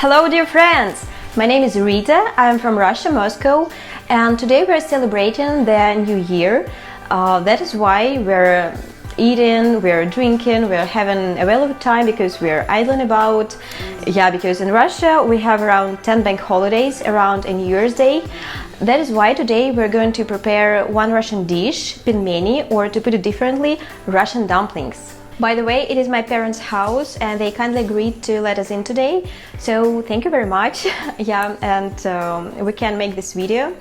Hello dear friends! My name is Rita, I'm from Russia, Moscow, and today we're celebrating the New Year. That is why we're eating, we're drinking, we're having a well of time because we're idling about. Yeah, because in Russia we have around 10 bank holidays around a New Year's Day. That is why today we're going to prepare one Russian dish, pelmeni, or to put it differently, Russian dumplings. By the way, it is my parents' house and they kindly agreed to let us in today, so thank you very much. Yeah, and we can make this video.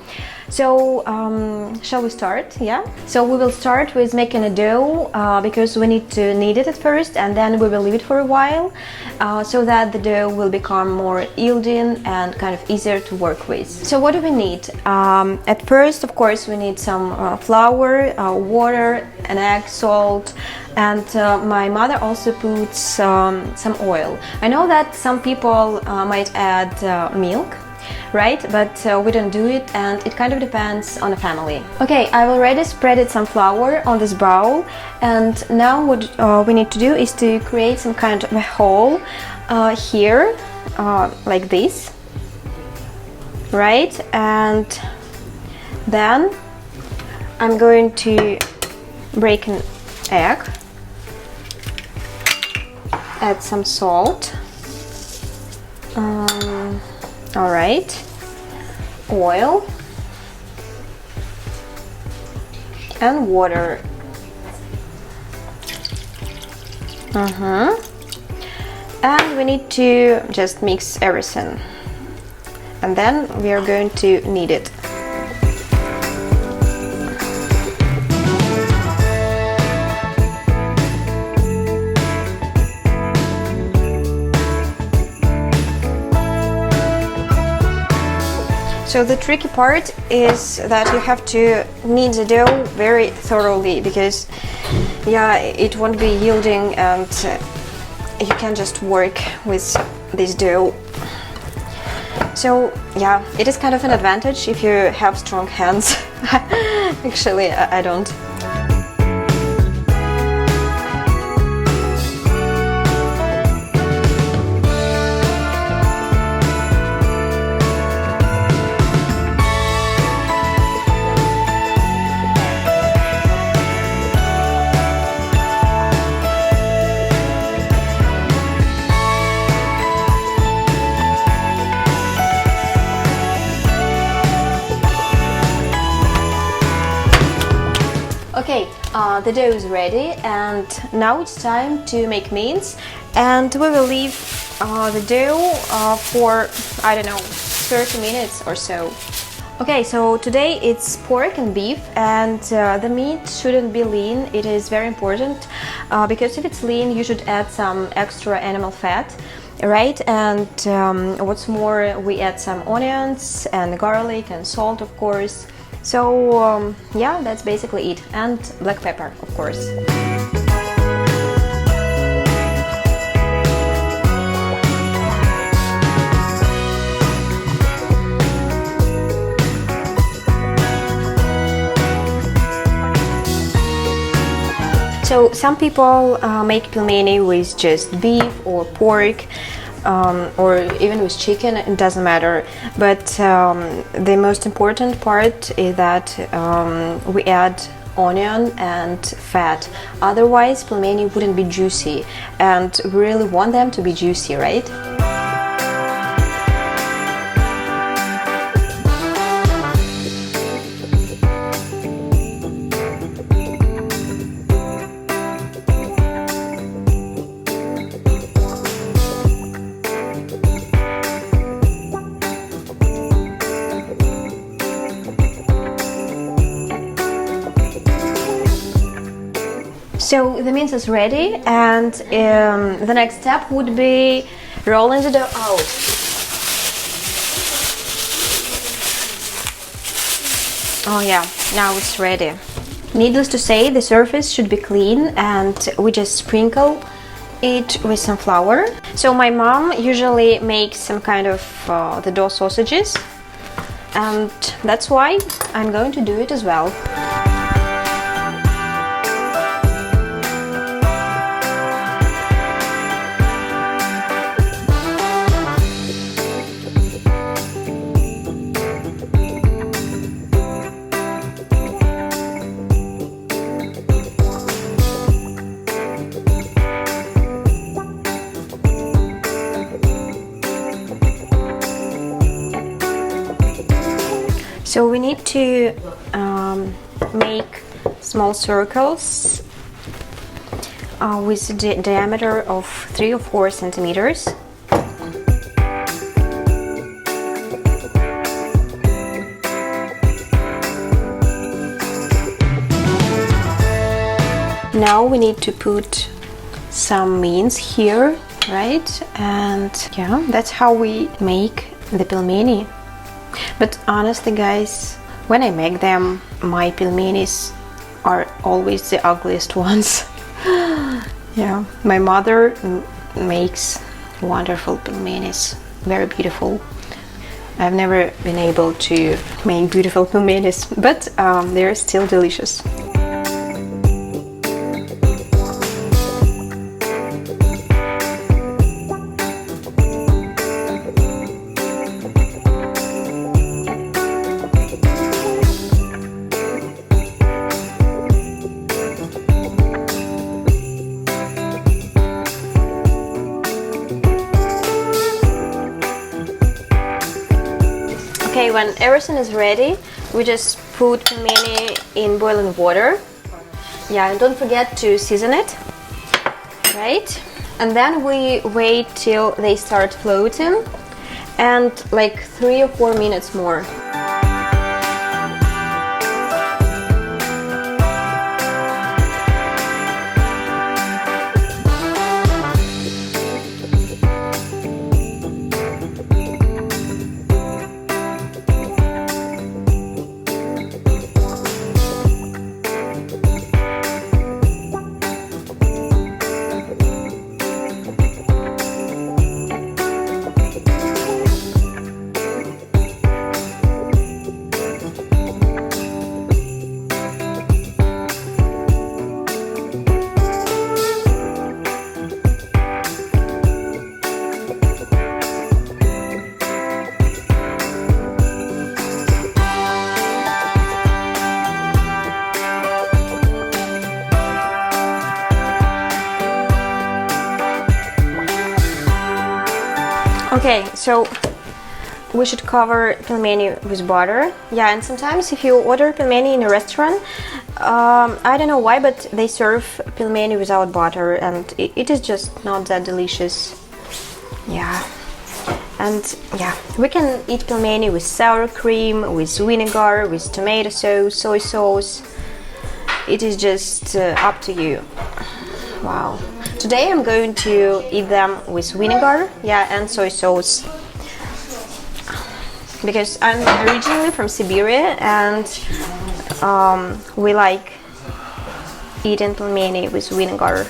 So shall we start? Yeah, so we will start with making a dough because we need to knead it at first, and then we will leave it for a while so that the dough will become more yielding and kind of easier to work with. So what do we need? At first, of course, we need some flour, water, an egg, salt, and my mother also puts some oil. I know that some people might add milk, right? But we don't do it, and it kind of depends on the family. Okay, I've already spreaded some flour on this bowl, and now what we need to do is to create some kind of a hole here, like this, right? And then I'm going to break an egg, add some salt, all right, oil and water. And we need to just mix everything, and then we are going to knead it. So the tricky part is that you have to knead the dough very thoroughly, because yeah, it won't be yielding and you can just work with this dough. So yeah, it is kind of an advantage if you have strong hands. Actually, I don't. Okay, the dough is ready, and now it's time to make mince, and we will leave the dough for, I don't know, 30 minutes or so. Okay, so today it's pork and beef, and the meat shouldn't be lean. It is very important because if it's lean, you should add some extra animal fat, right? And what's more, we add some onions and garlic and salt, of course. So yeah, that's basically it, and black pepper, of course. So some people make pelmeni with just beef or pork, or even with chicken, it doesn't matter. But the most important part is that we add onion and fat. Otherwise, pelmeni wouldn't be juicy, and we really want them to be juicy, right? So the mince is ready, and the next step would be rolling the dough out. Oh yeah, now it's ready. Needless to say, the surface should be clean, and we just sprinkle it with some flour. So my mom usually makes some kind of the dough sausages, and that's why I'm going to do it as well. need to make small circles with a diameter of 3 or 4 centimeters. Now we need to put some mince here, right? And yeah, that's how we make the pelmeni. But honestly, guys, when I make them, my pelmenis are always the ugliest ones. Yeah, my mother makes wonderful pelmenis, very beautiful. I've never been able to make beautiful pelmenis, but they're still delicious. Okay, when everything is ready, we just put pelmeni in boiling water. Yeah, and don't forget to season it, right? And then we wait till they start floating, and like 3 or 4 minutes more. Okay, so we should cover pelmeni with butter. Yeah, and sometimes if you order pelmeni in a restaurant, I don't know why, but they serve pelmeni without butter, and it is just not that delicious. Yeah, and yeah, we can eat pelmeni with sour cream, with vinegar, with tomato sauce, soy sauce. It is just up to you. Wow. Today I'm going to eat them with vinegar, yeah, and soy sauce. Because I'm originally from Siberia, and we like eating pelmeni with vinegar.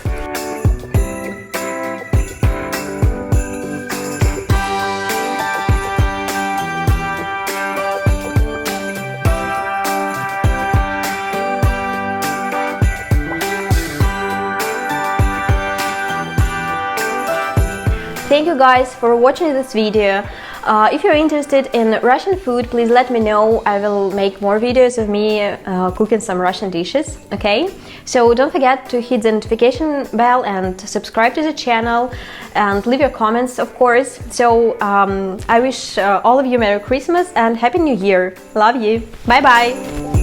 Thank you guys for watching this video. If you're interested in Russian food, please let me know. I will make more videos of me cooking some Russian dishes, okay? So don't forget to hit the notification bell and subscribe to the channel and leave your comments, of course. So I wish all of you Merry Christmas and Happy New Year. Love you. Bye bye.